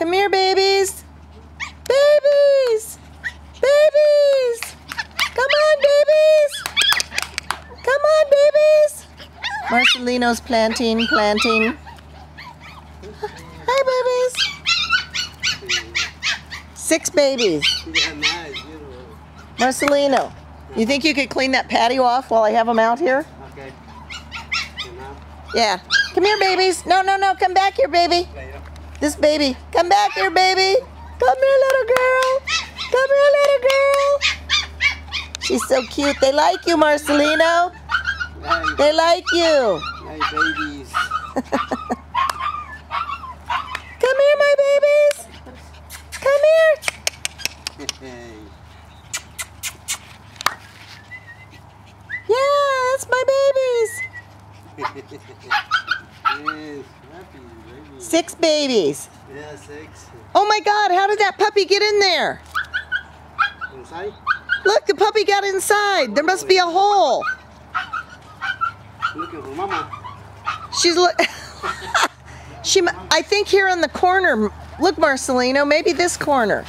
Come here, babies. Babies. Babies. Come on, babies. Come on, babies. Marcelino's planting. Hi, babies. 6 babies. Marcelino, you think you could clean that patio off while I have them out here? Okay. Yeah. Come here, babies. No, come back here, baby. This baby. Come back here, baby. Come here, little girl. Come here, little girl. She's so cute. They like you, Marcelino. Hey. They like you. Hey, babies. Come here, my babies. Come here. Hey. Yeah, that's my babies. Yes, happy baby. 6 babies. Yeah, 6. Oh my God, how did that puppy get in there? Inside? Look, the puppy got inside. There must be a hole. Looking for mama. She's look. I think here in the corner. Look, Marcelino, maybe this corner.